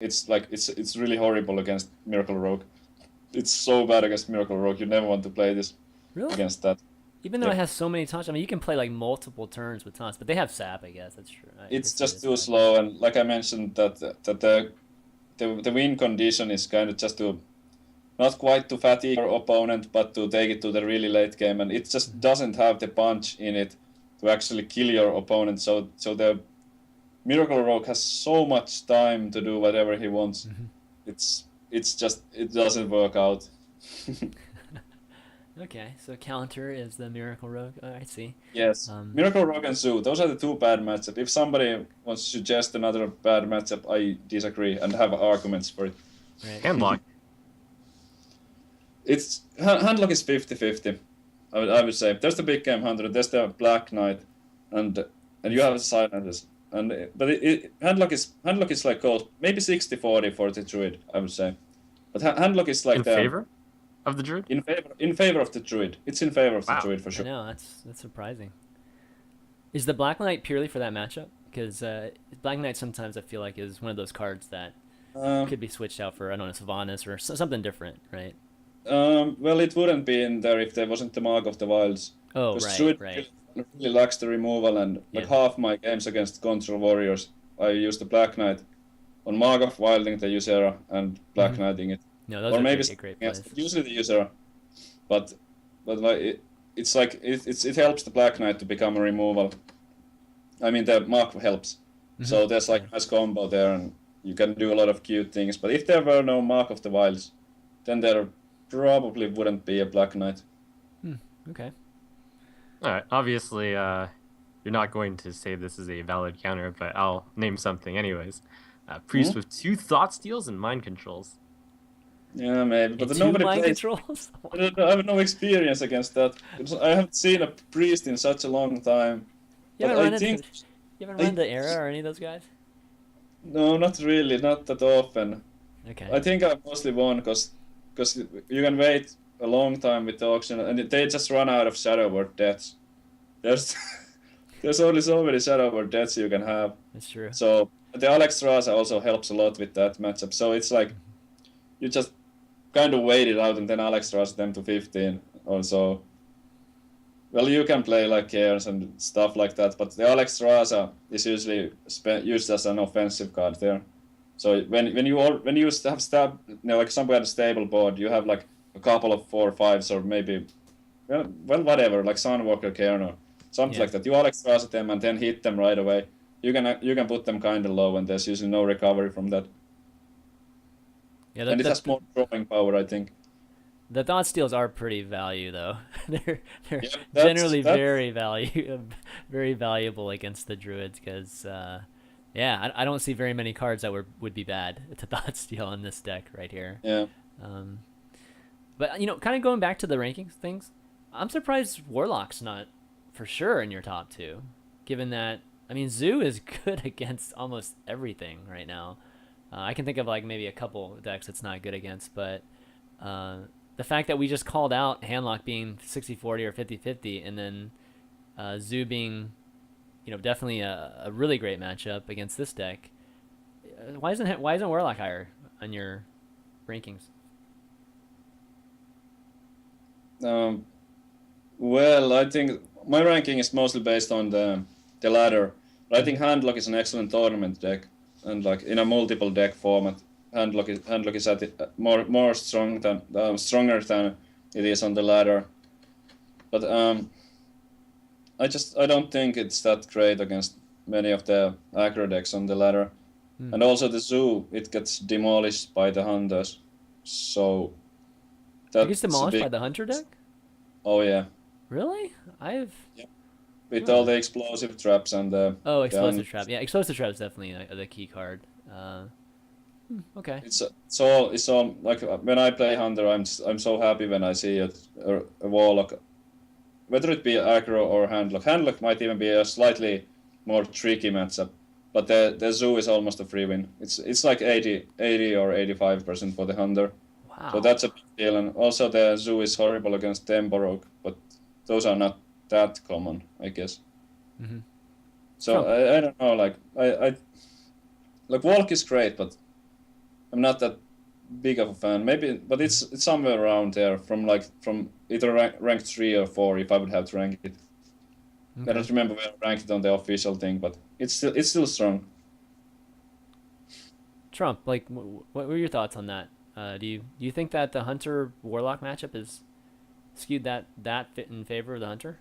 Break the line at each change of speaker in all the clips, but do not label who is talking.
it's really horrible against Miracle Rogue. It's so bad against Miracle Rogue. You never want to play this
Really?
against that.
Even though it
Yep.
has so many taunts, I mean, you can play like multiple turns with taunts, but they have sap, I guess. That's true. I
It's
guess it
just
is
too
bad.
slow, and like I mentioned, that the win condition is kind of just to not quite to fatigue your opponent, but to take it to the really late game, and it just
Mhm.
doesn't have the punch in it to actually kill your opponent. So the Miracle Rogue has so much time to do whatever he wants.
Mhm.
It's just it doesn't work out.
Okay, so counter is the Miracle Rogue. Oh, I see.
Yes,
Um,
Miracle Rogue and Zoo. Those are the two bad matchups. If somebody wants to suggest another bad matchup, I disagree and have arguments for it.
right.
Handlock.
It's handlock is 50-50. I would say there's the big game hunter, there's the Black Knight, and you have silences. And but handlock is like close, maybe 60-40 for the Druid, I would say. But handlock is like
In favor of the Druid?
in favor of the Druid. It's in favor of the
Wow.
Druid for
I
sure.
know that's surprising. Is the Black Knight purely for that matchup? Because Black Knight sometimes I feel like is one of those cards that
Um,
could be switched out for I don't know Sylvanas or something different, right?
well, it wouldn't be in there if there wasn't the Mark of the Wilds.
Oh,
Because
right,
Druid
right.
really lacks the removal, and like
Yeah.
half my games against Control Warriors, I use the Black Knight on Mark of Wilding the Usera and Black
Hmm.
Knighting it.
No, those
Or
are
maybe
great
something else,
plays.
but usually the Usera. But like it's like it helps the Black Knight to become a removal. I mean the Mark helps.
Hmm.
So there's like
Yeah.
a nice combo there, and you can do a lot of cute things. But if there were no Mark of the Wilds, then there probably wouldn't be a Black Knight.
Hmm. Okay.
All right. Obviously, you're not going to say this is a valid counter, but I'll name something anyways. Priest
Hmm?
with 2 thought steals and mind controls.
Yeah, maybe,
And
but
two
nobody
mind
plays.
controls.
I have no experience against that. I haven't seen a priest in such a long time.
You
But
haven't
I
run into
think
you haven't run
I
into Era or any of those guys?
no, not really, not that often.
Okay.
I think I mostly won because you can wait a long time with the auction, and they just run out of Shadow Word deaths. There's there's only so many Shadow Word deaths you can have.
That's true.
So the Alex Raza also helps a lot with that matchup. So it's like you just kind of wait it out, and then Alex Raza them to 15 or so. Well, you can play like Cairns and stuff like that, but the Alex Raza is usually used as an offensive card there. So when you have stab, like some kind of stable board, you have like a couple of 4/5s or maybe well whatever, like Sunwalker Cairn or something
Yeah.
like that. You Alex Raza them and then hit them right away. You can put them kind of low, and there's usually no recovery from that.
Yeah.
And it has more drawing power, I think.
The thought steals are pretty value though. They're
Yeah,
generally
that's
very valuable against the druids because yeah, I don't see very many cards that would be bad to thought steal in this deck right here.
yeah.
Um, but kind of going back to the rankings things, I'm surprised Warlock's not for sure in your top two, given that I mean Zoo is good against almost everything right now. I can think of like maybe a couple decks it's not good against, but uh, the fact that we just called out Handlock being 60-40 or 50-50, and then Zoo being, definitely a really great matchup against this deck. Why isn't Warlock higher on your rankings?
Um, well, I think my ranking is mostly based on the ladder. But I think Handlock is an excellent tournament deck, and like in a multiple deck format, Handlock is at more stronger than it is on the ladder. But I don't think it's that great against many of the aggro decks on the ladder.
Hmm.
And also the Zoo, it gets demolished by the Hunters. So
It gets
that's a
demolished
big.
by the Hunter deck?
Oh yeah,
Really? I've
with all
huh.
the explosive traps and
Oh,
the
Explosive Trap. Yeah, Explosive Trap is definitely the key card. Okay.
it's all like when I play Hunter, I'm so happy when I see a Warlock, whether it be aggro or Handlock. Handlock might even be a slightly more tricky matchup, but the Zoo is almost a free win. It's like 80 or 85% for the Hunter. So
Wow.
that's a big deal. And also the Zoo is horrible against Temporog, but those are not that common, I guess.
Mm-hmm.
So
Huh.
I don't know, like I like Walk is great, but I'm not that big of a fan. Maybe, but it's somewhere around there from either rank 3 or 4 if I would have to rank it.
Okay.
I don't remember where I ranked it on the official thing, but it's still strong.
Trump, like, what were your thoughts on that? Do you think that the Hunter Warlock matchup is skewed that fit in favor of the Hunter?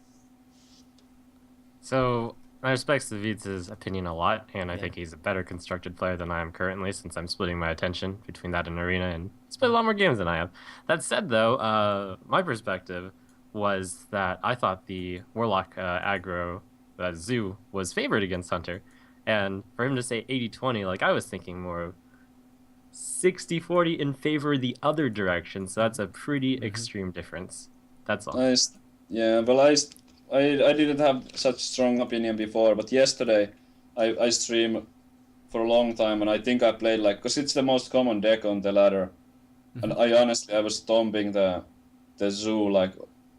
So I respect Savjz's opinion a lot, and I
Yeah.
think he's a better constructed player than I am currently, since I'm splitting my attention between that and Arena, and he's played a lot more games than I have. That said, though, my perspective was that I thought the Warlock aggro Zoo was favored against Hunter, and for him to say 80-20, like I was thinking more 60-40 in favor of the other direction, so that's a pretty extreme difference. That's all.
Yeah, well, I didn't have such strong opinion before, but yesterday I streamed for a long time, and I think I played because it's the most common deck on the ladder, and I was stomping the Zoo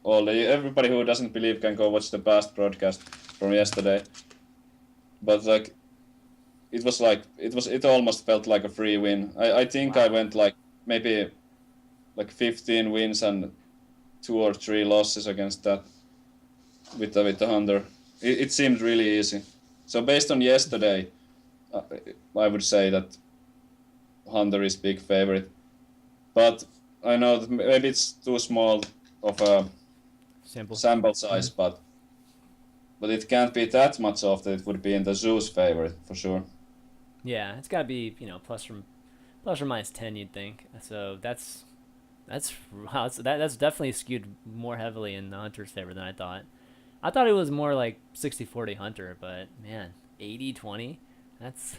everybody who doesn't believe can go watch the past broadcast from yesterday, but it almost felt like a free win. I think I went maybe 15 wins and 2 or 3 losses against that with the Hunter. It seemed really easy. So based on yesterday, I would say that Hunter is big favorite. But I know that maybe it's too small of a sample size, but it can't be that much off that it would be in the Zoo's favorite for sure.
Yeah, it's got to be plus or minus 10, you'd think. So that's definitely skewed more heavily in the Hunter's favor than I thought. I thought it was more like 60-40 Hunter, but man, 80-20. That's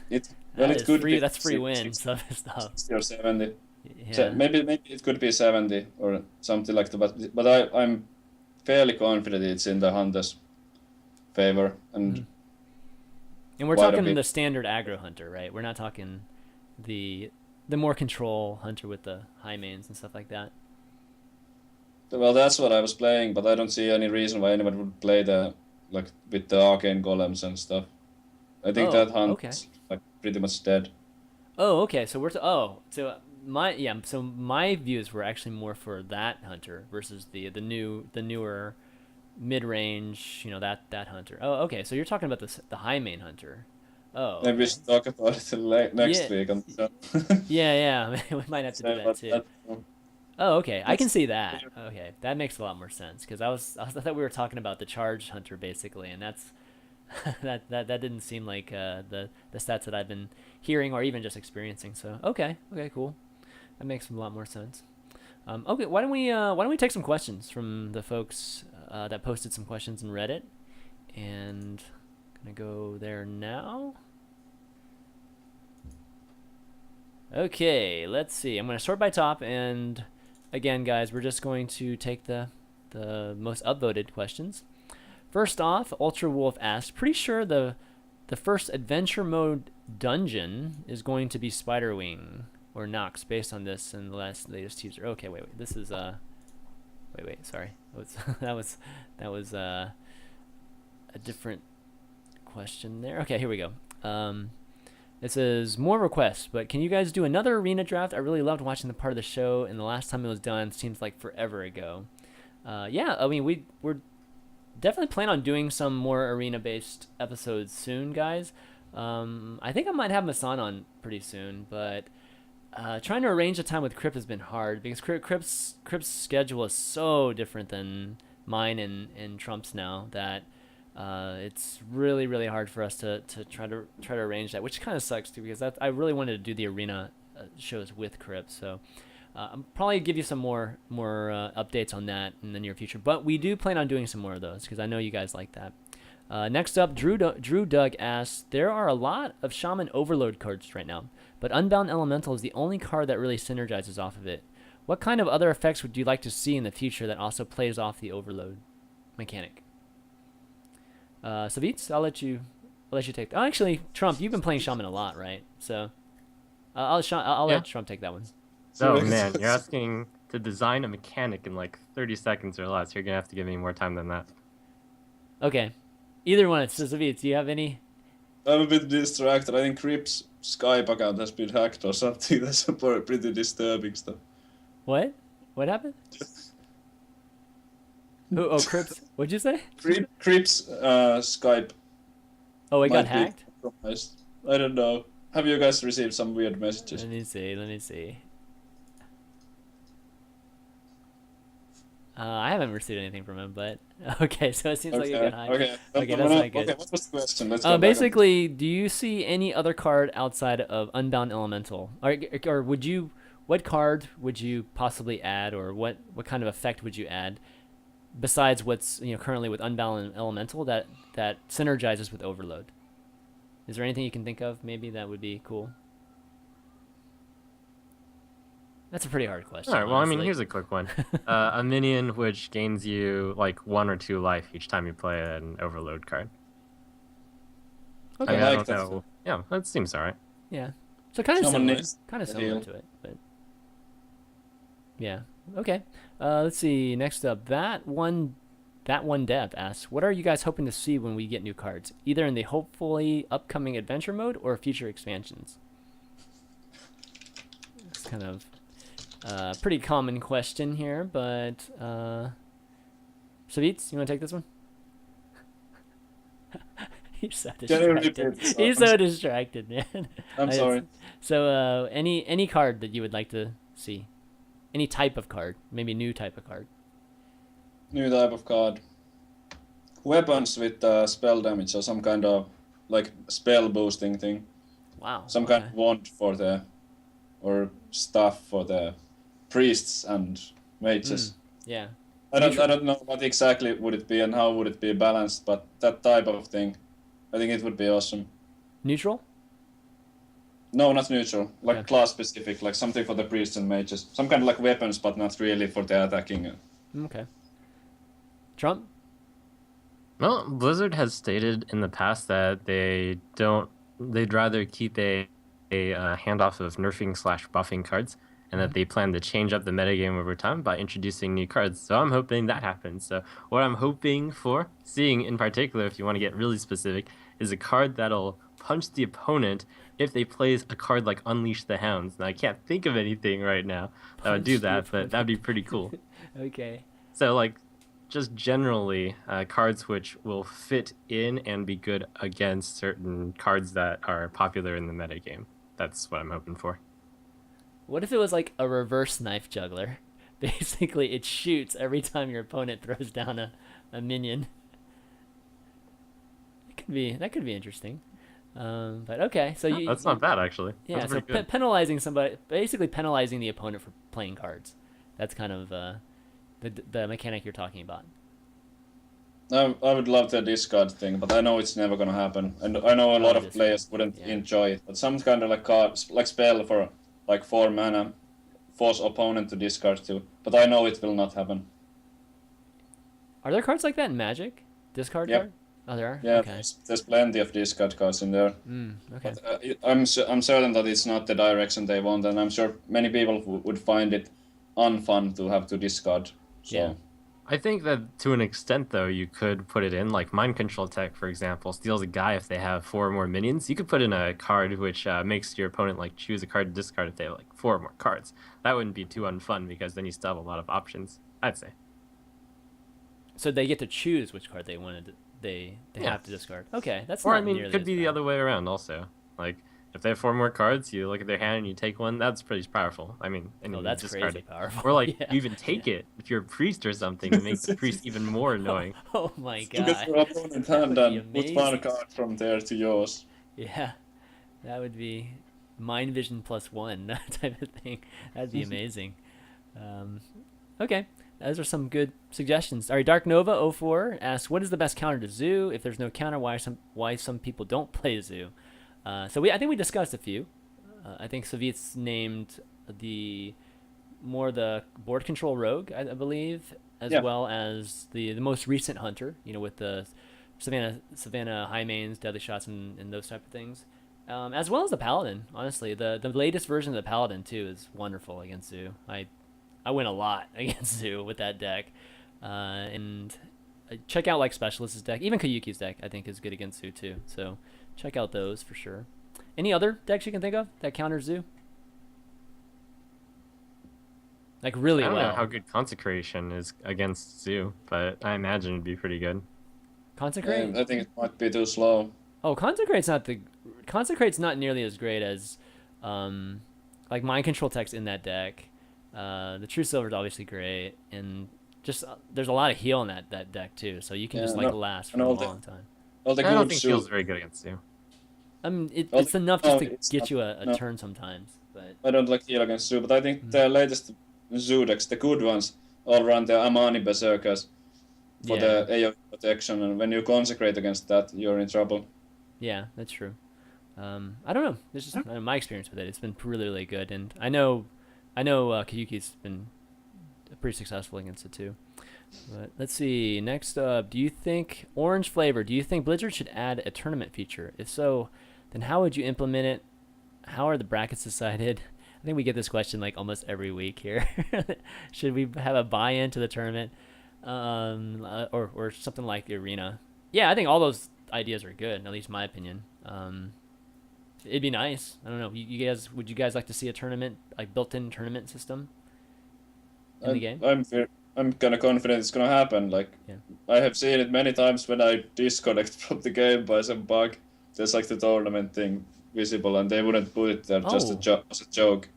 free win stuff.
60 or 70.
Yeah.
So maybe it could be 70 or something like that. But I'm fairly confident it's in the Hunter's favor. And
we're talking the standard aggro Hunter, right? We're not talking the more control Hunter with the high mains and stuff like that.
Well, that's what I was playing, but I don't see any reason why anyone would play with the arcane golems and stuff. I think that hunt is pretty much dead.
Oh, okay. So my views were actually more for that Hunter versus the newer mid-range, that Hunter. Oh, okay. So you're talking about the high main Hunter. Oh.
Maybe we should talk about it next week.
Yeah. We might have to do that too. Oh, okay. I can see that. Okay, that makes a lot more sense because I thought we were talking about the charge Hunter basically, and that's that didn't seem like the stats that I've been hearing or even just experiencing. So okay, cool. That makes a lot more sense. Okay, why don't we take some questions from the folks that posted some questions in Reddit, and gonna go there now. Okay, let's see. I'm gonna sort by top, and again, guys, we're just going to take the most upvoted questions. First off, Ultra Wolf asked, pretty sure the first adventure mode dungeon is going to be Spiderwing or Nox based on this and the latest teaser. Okay, wait. This is wait. Sorry, that was a different question there. Okay, here we go. It says, more requests, but can you guys do another arena draft? I really loved watching the part of the show, and the last time it was done seems like forever ago. Yeah, I mean, we're definitely planning on doing some more arena-based episodes soon, guys. I think I might have Masan on pretty soon, but trying to arrange a time with Crip has been hard, because Crip's schedule is so different than mine and Trump's now that it's really, really hard for us to try to arrange that, which kind of sucks too, because I really wanted to do the arena shows with Crip. So I'll probably give you some more updates on that in the near future. But we do plan on doing some more of those because I know you guys like that. Next up, Drew Doug asks, there are a lot of Shaman Overload cards right now, but Unbound Elemental is the only card that really synergizes off of it. What kind of other effects would you like to see in the future that also plays off the Overload mechanic? Savjz, I'll let you take. Oh, actually, Trump, you've been playing Shaman a lot, right? So I'll let Trump take that one.
So man, you're asking to design a mechanic in like 30 seconds or less. You're gonna have to give me more time than that.
Okay, either one. So Savjz, do you have any?
I'm a bit distracted. I think Crip's Skype account has been hacked or something. That's pretty disturbing stuff.
What? What happened? Oh, Crips. What'd you say?
Creeps Skype.
Oh, it got
might be
hacked?
compromised. I don't know. Have you guys received some weird messages?
Let me see. I haven't received anything from him, but okay, so it seems like it got hacked.
Okay.
Okay, that's not good.
Okay, what was the question? Let's go back on-
Basically, do you see any other card outside of Unbound Elemental? Or would you, what card would you possibly add, or what kind of effect would you add besides what's currently with Unbound Elemental that synergizes with Overload? Is there anything you can think of maybe that would be cool? That's a pretty hard question.
All right, well, I mean,
honestly.
here's a quick one. A minion which gains you like 1 or 2 life each time you play an Overload card.
Okay.
I mean,
I
I
like
don't
that.
know. Yeah, that seems alright.
Yeah. So kind of
Someone
similar.
needs
Kind of
a
similar
heal.
to it, but yeah. Okay. Let's see. Next up, that one dev asks, "What are you guys hoping to see when we get new cards, either in the hopefully upcoming adventure mode or future expansions?" It's kind of a pretty common question here, but Savjz, you want to take this one? He's so
Can you repeat
distracted.
this?
He's so distracted, man.
I'm sorry.
So, any card that you would like to see, any type of card, maybe new type of card.
New type of card. Weapons with spell damage or some kind of like spell boosting thing.
Wow.
Some kind of wand for the or stuff for the priests and mages.
Yeah.
I don't know what exactly would it be and how would it be balanced, but that type of thing, I think it would be awesome.
Neutral.
No, not neutral. Like
Okay.
class specific, like something for the priests and mages. Some kind of like weapons, but not really for the attacking.
Okay. Trump.
Well, Blizzard has stated in the past that they'd rather keep a handoff of nerfing / buffing cards, and that they plan to change up the metagame over time by introducing new cards. So I'm hoping that happens. So what I'm hoping for, seeing in particular, if you want to get really specific, is a card that'll punch the opponent if they plays a card like Unleash the Hounds. Now I can't think of anything right now that would do
Punch the
that, but that'd be pretty cool.
Okay.
So like, just generally, cards which will fit in and be good against certain cards that are popular in the metagame. That's what I'm hoping for.
What if it was like a reverse knife juggler? Basically, it shoots every time your opponent throws down a minion. That could be interesting. But okay, so
That's not bad, actually.
Yeah,
That's
so
pretty good.
penalizing somebody, basically penalizing the opponent for playing cards. That's kind of the mechanic you're talking about.
I would love the discard thing, but I know it's never gonna happen. And I know a lot of
Discard,
players wouldn't
yeah.
enjoy it. But some kind of like card, like spell for like 4 mana, force opponent to discard too. But I know it will not happen.
Are there cards like that in Magic? Discard
Yep.
card? Oh, there are.
Yeah,
Okay.
there's plenty of discard cards in there.
Okay.
But I'm certain that it's not the direction they want, and I'm sure many people would find it unfun to have to discard. So.
Yeah.
I think that to an extent, though, you could put it in, like Mind Control Tech, for example, steals a guy if they have 4 or more minions. You could put in a card which makes your opponent like choose a card to discard if they have like 4 or more cards. That wouldn't be too unfun because then you still have a lot of options, I'd say.
So they get to choose which card they wanted. They
Yeah.
have to discard. Okay, that's
Or
not
I mean,
nearly
it could
as
be the
bad.
other way around also. Like if they have 4 more cards, you look at their hand and you take one. That's pretty powerful. I mean, and
Oh,
you
that's
discard
crazy
it.
powerful.
Or like
Yeah.
you even take it if you're a priest or something to make the priest even more annoying.
Oh my
Look at your
god.
opponent
That
hand
would be
and put one
amazing.
card from there to yours.
Yeah, that would be mind vision +1 that type of thing. That'd be amazing. Okay, those are some good suggestions. All right, Dark Nova 04 asks, "What is the best counter to Zoo? If there's no counter, why some people don't play Zoo?" I think we discussed a few. I think Savjz named the board control rogue, I believe, as
Yeah.
well as the most recent hunter. With the Savannah high mains, deadly shots, and those type of things, as well as the paladin. Honestly, the latest version of the paladin too is wonderful against Zoo. I win a lot against Zoo with that deck, and check out like Specialist's deck, even Kayuki's deck. I think is good against Zoo too. So check out those for sure. Any other decks you can think of that counter Zoo? Like really
I don't
well.
know how good Consecration is against Zoo, but I imagine it'd be pretty good.
Consecrate?
I think it might be too slow.
Oh, Consecrate's not nearly as great as like Mind Control text in that deck. The True Silver is obviously great, and just there's a lot of heal in that deck too, so you can just like last for
and
a
all
long time.
All the
I don't
good
think
Zoo.
feels very good against Zoo.
I mean,
all
it's
the-
enough
no,
just to
it's
get
not.
you a
No,
turn sometimes, but
I don't like heal against Zoo, but I think the latest Zoo decks, the good ones, all run the Amani Berserkers for
yeah,
the AoE protection, and when you consecrate against that, you're in trouble.
yeah, that's true. I don't know. It's just my experience with it. It's been really, really good, and I know Kayuki's been pretty successful against it too. But let's see. Next up, do you think orange flavor? Do you think Blizzard should add a tournament feature? If so, then how would you implement it? How are the brackets decided? I think we get this question like almost every week here. Should we have a buy-in to the tournament, or something like the arena? Yeah, I think all those ideas are good. At least my opinion. It'd be nice. I don't know. You guys, would you guys like to see a tournament, like built-in tournament system in the game?
I'm kind of confident it's gonna happen. Like,
Yeah.
I have seen it many times when I disconnect from the game by some bug. There's like the tournament thing visible, and they wouldn't put it there just
Oh.
as a joke.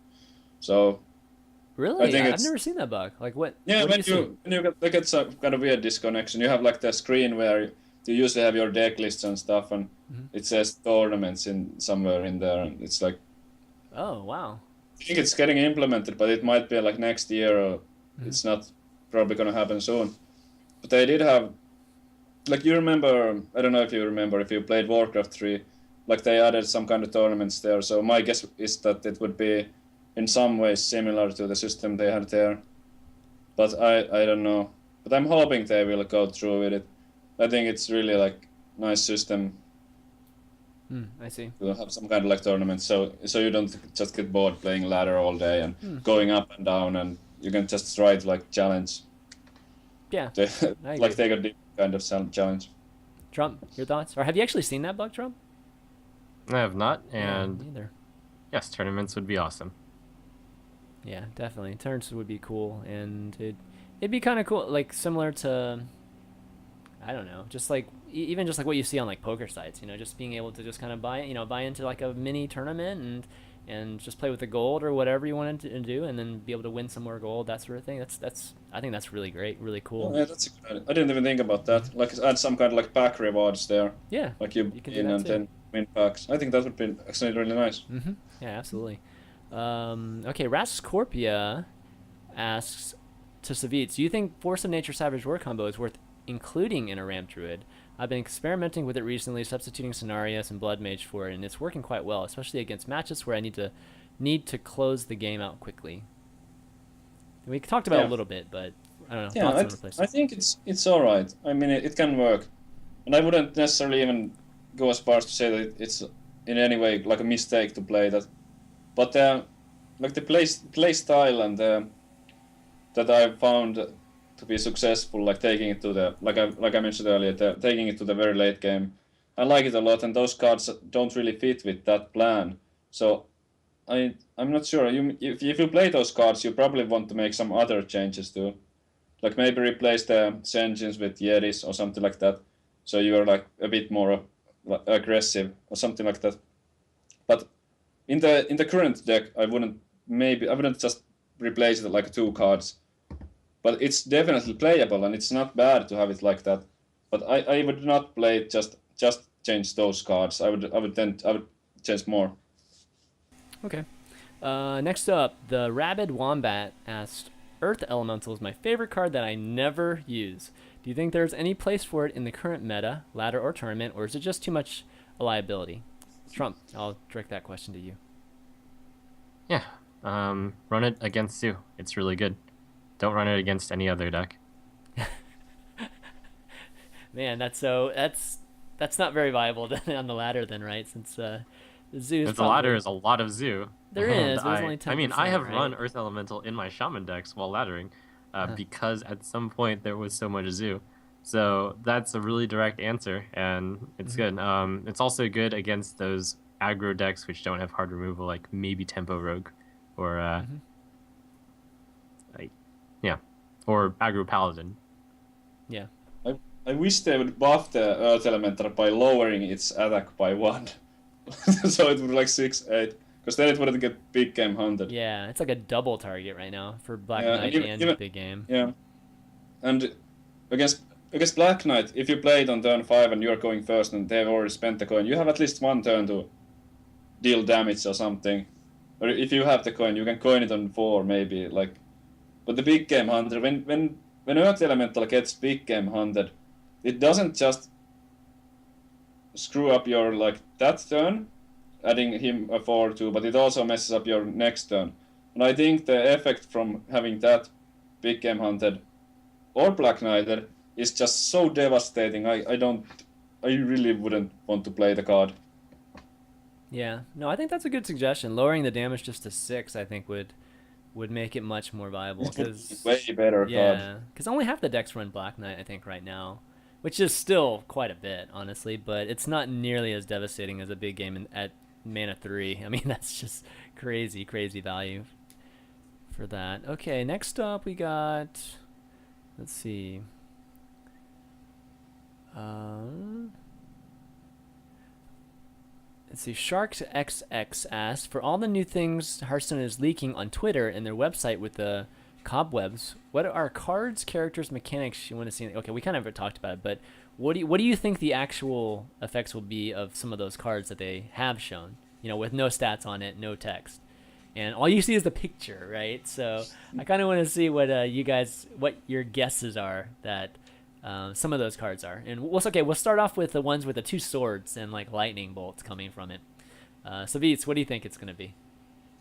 So I
Really?
think
I've
it's
never seen that bug. Like what?
yeah.
What do you see?
When you get some kind of weird disconnection, you have like the screen where you usually have your deck lists and stuff, and
Mhm.
it says tournaments in somewhere in there, and it's like
Oh wow.
I think it's getting implemented, but it might be like next year, or
Mhm.
it's not probably gonna happen soon. But they did have, like, you remember, I don't know if you remember, if you played Warcraft 3, like they added some kind of tournaments there. So my guess is that it would be in some ways similar to the system they had there. But I don't know. But I'm hoping they will go through with it. I think it's really like nice system
I see.
to have some kind of like tournament. So you don't just get bored playing ladder all day and going up and down, and you can just try to like challenge.
Yeah.
They,
I agree.
like take a different kind of challenge.
Trump, your thoughts? Or have you actually seen that bug, Trump?
I have not,
Yeah,
and
neither.
yes, tournaments would be awesome.
Yeah, definitely. Turns would be cool, and it'd be kind of cool, like similar to, I don't know, just like even just like what you see on like poker sites, just being able to just kind of buy into like a mini tournament and just play with the gold or whatever you wanted to do, and then be able to win some more gold, that sort of thing. That's I think that's really great, really cool.
Oh, yeah, that's a good idea. I didn't even think about that. Like add some kind of like pack rewards there.
Yeah,
Like you
you can do
in
that
and
too.
then win packs. I think that would be actually really nice.
Yeah, absolutely. Okay, Rascorpia asks to Savjz, do you think Force of Nature Savage War combo is worth including in a Ramp Druid? I've been experimenting with it recently, substituting Cenarius and Blood Mage for it, and it's working quite well, especially against matches where I need to close the game out quickly. We talked about it a little bit, but I don't know.
Yeah,
Thoughts on the place?
I think it's all right. I mean, it can work, and I wouldn't necessarily even go as far as to say that it's in any way like a mistake to play that. But like the play style and that I found to be successful, like taking it to the like I mentioned earlier, taking it to the very late game, I like it a lot. And those cards don't really fit with that plan. So I'm not sure. If you play those cards, you probably want to make some other changes too, like maybe replace the Senjins with Yetis or something like that. So you're like a bit more aggressive or something like that. But in the current deck, I wouldn't just replace it like 2 cards. But it's definitely playable, and it's not bad to have it like that. But I would not play it just change those cards. I would change more.
Okay. Next up, the Rabid Wombat asked, Earth Elemental is my favorite card that I never use. Do you think there's any place for it in the current meta, ladder or tournament, or is it just too much a liability? Trump, I'll direct that question to you.
Yeah, run it against Zoo. It's really good. Don't run it against any other deck.
Man, that's not very viable on the ladder then, right? Since Zoo's
The ladder is a lot of Zoo.
There
and
is, but it's only 10%.
I mean, I have
right?
run Earth Elemental in my Shaman decks while laddering, because at some point there was so much Zoo. So that's a really direct answer, and it's good. It's also good against those aggro decks which don't have hard removal, like maybe Tempo Rogue, or like yeah, or aggro Paladin.
Yeah.
I wish they would buff the Earth Elemental by lowering its attack by 1. So it would be like 6-8. Because then it wouldn't get big game hunted.
Yeah, it's like a double target right now for Black
Yeah,
Knight
and
and
even-
big game.
Yeah. And against Black Knight, if you play it on turn 5 and you're going first and they've already spent the coin, you have at least one turn to deal damage or something. Or if you have the coin, you can coin it on 4 maybe. Like, but the big game hunter, when Earth Elemental gets big game hunted, it doesn't just screw up your like that turn, adding him a 4/2, but it also messes up your next turn. And I think the effect from having that big game hunted or Black Knighted is just so devastating. I really wouldn't want to play the card.
Yeah, no, I think that's a good suggestion. Lowering the damage just to 6, I think would make it much more viable.
It would be
Because
way better card.
yeah, because only half the decks run Black Knight, I think, right now, which is still quite a bit, honestly. But it's not nearly as devastating as a big game at mana 3. I mean, that's just crazy value for that. Okay, next up we got. Let's see. Let's see. Sharks XX asked, for all the new things Hearthstone is leaking on Twitter and their website with the cobwebs, what are cards, characters, mechanics you want to see? Okay, we kind of talked about it, but what do you think the actual effects will be of some of those cards that they have shown? You know, with no stats on it, no text, and all you see is the picture, right? So I kind of want to see what what your guesses are that some of those cards are. And we'll start off with the ones with the 2 swords and like lightning bolts coming from it. Savjz, what do you think it's gonna be?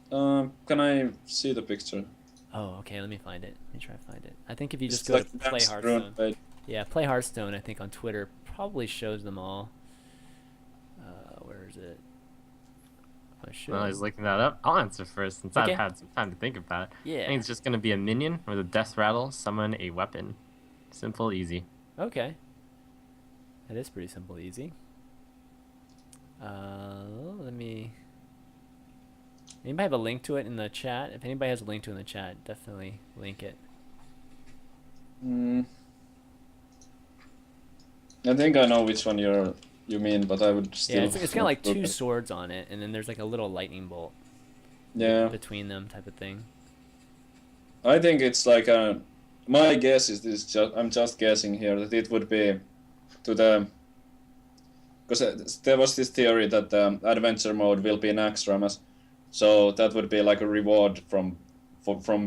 Can I see the picture?
Oh, okay. Let me find it. Let me try to find it. I think if you just
It's
go
like
to
the
Play
next
Hearthstone,
rune page.
yeah, Play Hearthstone. I think on Twitter probably shows them all. Where is it? I should.
Well, he's looking that up. I'll answer first since
Okay.
I've had some time to think about it.
Yeah.
I think it's just going to be a minion with a death rattle, summon a weapon. Simple, easy.
Okay. That is pretty simple, easy. Let me. Anybody have a link to it in the chat? If anybody has a link to it in the chat, definitely link it.
I think I know which one you mean, but I would still.
Yeah, it's kind of like 2 swords on it, and then there's like a little lightning bolt
Yeah.
between them, type of thing.
I think it's like a. My guess is this. I'm just guessing here that it would be to the. Because there was this theory that the adventure mode will be Naxxramas, so that would be like a reward from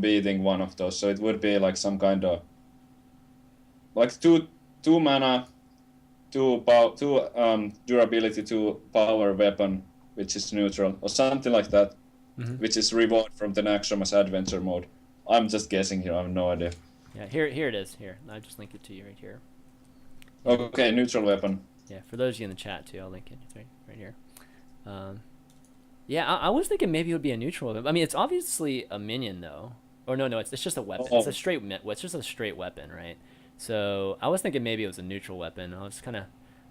beating one of those. So it would be like some kind of like two mana, two durability, 2 power weapon, which is neutral, or something like that, which is reward from the Naxxramas adventure mode. I'm just guessing here. I have no idea.
Yeah, here it is. Here, I just linked it to you right here.
Okay, neutral weapon.
Yeah, for those of you in the chat too, I'll link it. It's right here. Yeah, I was thinking maybe it would be a neutral weapon. I mean, it's obviously a minion though. Or no, it's just a weapon.
Oh.
It's just a straight weapon, right? So I was thinking maybe it was a neutral weapon. I was kind of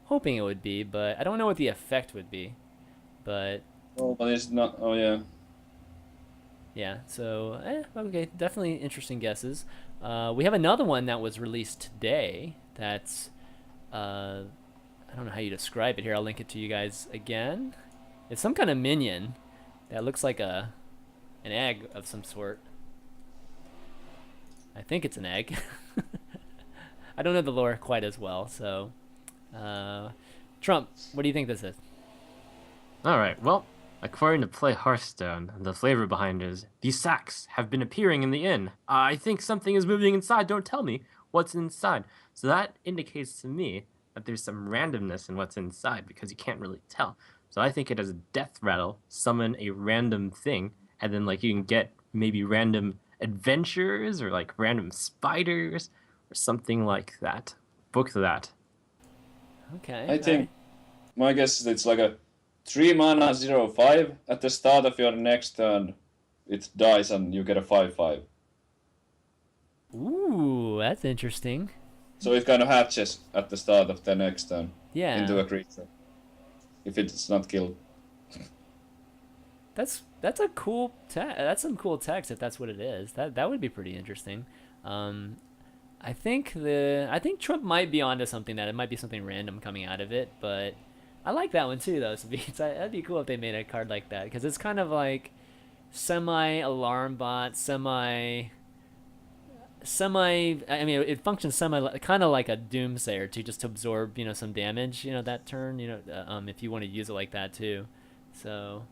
hoping it would be, but I don't know what the effect would be. But
Oh, but it's not. Oh yeah.
yeah, so okay, definitely interesting guesses. We have another one that was released today. That's I don't know how you describe it here. I'll link it to you guys again. It's some kind of minion that looks like an egg of some sort. I think it's an egg. I don't know the lore quite as well, so Trump, what do you think this is?
All right. Well, according to Play Hearthstone, the flavor behind it is these sacks have been appearing in the inn. I think something is moving inside. Don't tell me what's inside. So that indicates to me that there's some randomness in what's inside because you can't really tell. So I think it has a death rattle, summon a random thing, and then like you can get maybe random adventures or like random spiders or something like that. Book that.
Okay.
I think my guess is it's like a 3 mana 0/5. At the start of your next turn, it dies and you get a 5/5.
Ooh, that's interesting.
So it kind of hatches at the start of the next turn
Yeah.
into a creature. If it's not killed.
That's a cool that's some cool text if that's what it is. That would be pretty interesting. I think Trump might be onto something, that it might be something random coming out of it, but I like that one too though. So that'd be cool if they made a card like that, because it's kind of like semi alarm bot, semi. I mean, it functions semi kind of like a doomsayer too, just to absorb some damage that turn, if you want to use it like that too. So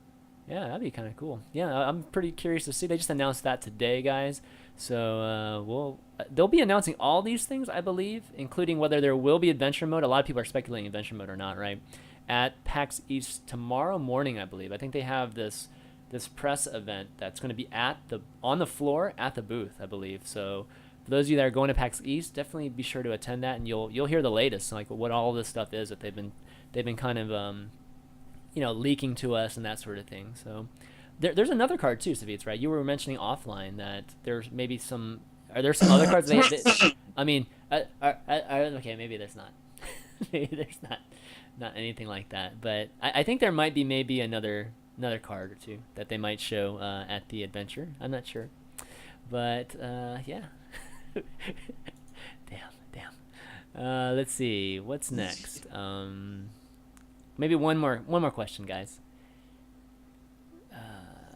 yeah, that'd be kind of cool. Yeah, I'm pretty curious to see. They just announced that today, guys. So they'll be announcing all these things, I believe, including whether there will be adventure mode. A lot of people are speculating adventure mode or not, right? At PAX East tomorrow morning, I believe. I think they have this press event that's going to be on the floor at the booth, I believe. So for those of you that are going to PAX East, definitely be sure to attend that, and you'll hear the latest, like what all this stuff is that they've been kind of leaking to us and that sort of thing. So there's another card too, Savjz, right? You were mentioning offline that there's maybe some. Are there some other cards? I mean, okay, maybe there's not. Maybe there's not anything like that. But I think there might be maybe another card or two that they might show at the adventure. I'm not sure, but yeah. Damn. Let's see. What's next? Maybe one more question, guys.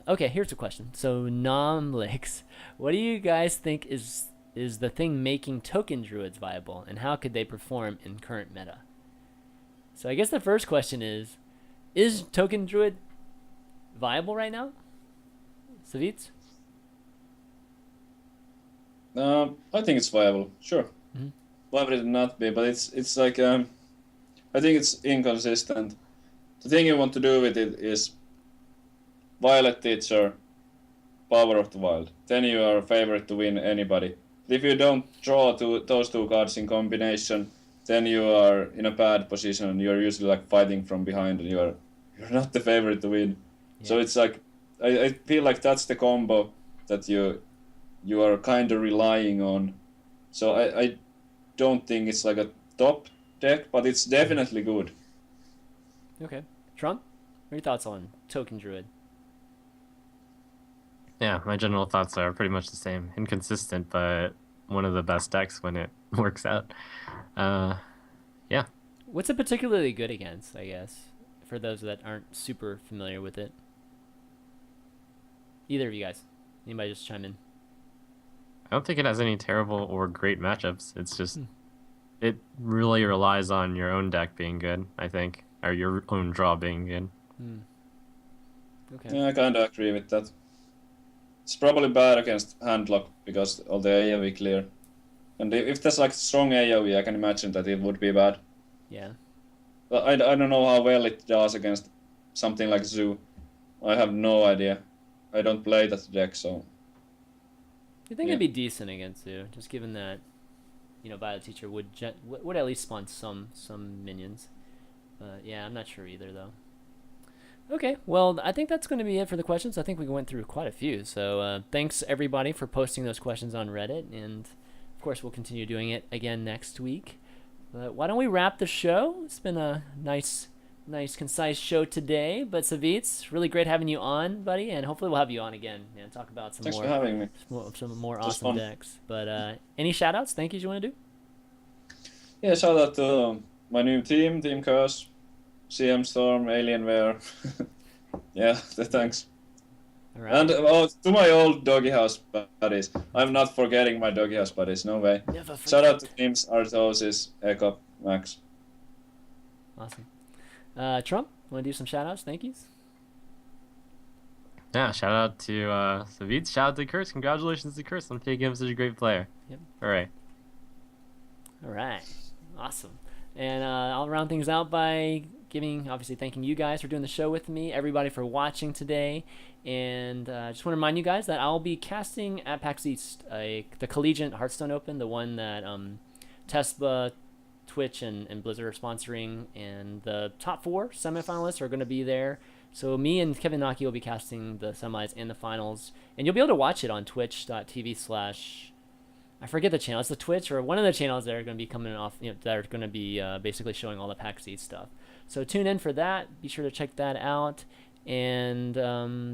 Okay, here's a question. So, Nomlix, what do you guys think is the thing making token druids viable, and how could they perform in current meta? So, I guess the first question is token druid viable right now? Savjz?
I think it's viable. Sure.
Mm-hmm.
Why would it not be? But it's like I think it's inconsistent. The thing you want to do with it is Violet Teacher, Power of the Wild. Then you are a favorite to win anybody. But if you don't draw those two cards in combination, then you are in a bad position, and you're usually like fighting from behind, and you're not the favorite to win. Yeah. So it's like I feel like that's the combo that you are kind of relying on. So I don't think it's like a top deck, but it's definitely good.
Okay. Trump, what are your thoughts on Token Druid?
Yeah, my general thoughts are pretty much the same. Inconsistent, but one of the best decks when it works out. Yeah.
What's it particularly good against, I guess, for those that aren't super familiar with it? Either of you guys. Anybody just chime in?
I don't think it has any terrible or great matchups. It's just, it really relies on your own deck being good, I think, or your own draw being good.
Okay.
Yeah, I kind of agree with that. It's probably bad against handlock because of the AoE clear. And if there's like strong AoE, I can imagine that it would be bad.
Yeah.
But I don't know how well it does against something like Zoo. I have no idea. I don't play that deck, so...
I think it'd be decent against Zoo, just given that, Violet Teacher would at least spawn some minions. But yeah, I'm not sure either, though. Okay, well, I think that's going to be it for the questions. I think we went through quite a few. So thanks, everybody, for posting those questions on Reddit. And, of course, we'll continue doing it again next week. But why don't we wrap the show? It's been a nice, concise show today. But, Savjz, really great having you on, buddy. And hopefully we'll have you on again and talk about some
Thanks for having me.
Some more awesome decks. But any shout-outs? Thank yous you want to do?
Yeah, shout out to my new team, Team Curse. CM Storm, Alienware. Yeah, thanks.
All right.
And to my old Doggy House buddies. I'm not forgetting my Doggy House buddies, no way. Shout out to teams Artosis, Echo, Max.
Awesome. Trump, want to do some shout outs? Thank yous?
Yeah, shout out to Savjz, shout out to Curse. Congratulations to Curse on making him such a great player.
Yep.
All right. Awesome. And I'll round things out by thanking you guys for doing the show with me, everybody for watching today, and just want to remind you guys that I'll be casting at PAX East, the Collegiate Hearthstone Open, the one that Tesla, Twitch, and Blizzard are sponsoring, and the top 4 semifinalists are going to be there. So me and Kevin Naki will be casting the semis and the finals, and you'll be able to watch it on twitch.tv/ I forget the channel. It's the Twitch or one of the channels that are going to be coming off, that are going to be basically showing all the PAX East stuff. So tune in for that. Be sure to check that out.
And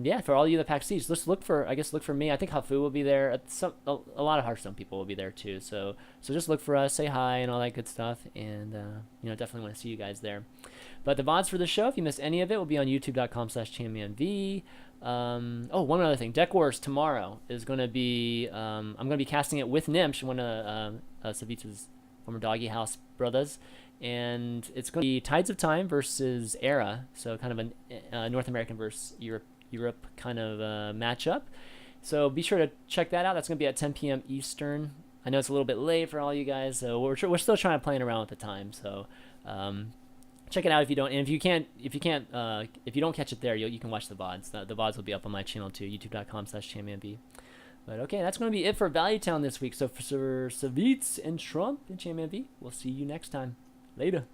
yeah, for all you that pack Siege, let's look for me. I think Hafu will be there. A lot of Hearthstone people will be there too. So just look for us, say hi, and all that good stuff. And definitely want to see you guys there. But the VODs for the show, if you missed any of it, will be on youtube.com/ChanManV. One other thing. Deck Wars tomorrow is going to be, I'm going to be casting it with Nimsh, one of Savjz's former Doggy House brothers. And it's going to be Tides of Time versus Era. So kind of a North American versus Europe kind of matchup. So be sure to check that out. That's going to be at 10 p.m. Eastern. I know it's a little bit late for all you guys, so we're still trying to play around with the time. So check it out if you don't. And if you don't catch it there, you can watch the VODs. The VODs will be up on my channel too, youtube.com/ChanManV. But okay, that's going to be it for Value Town this week. So for Savjz and Trump and ChanManV, we'll see you next time. Later.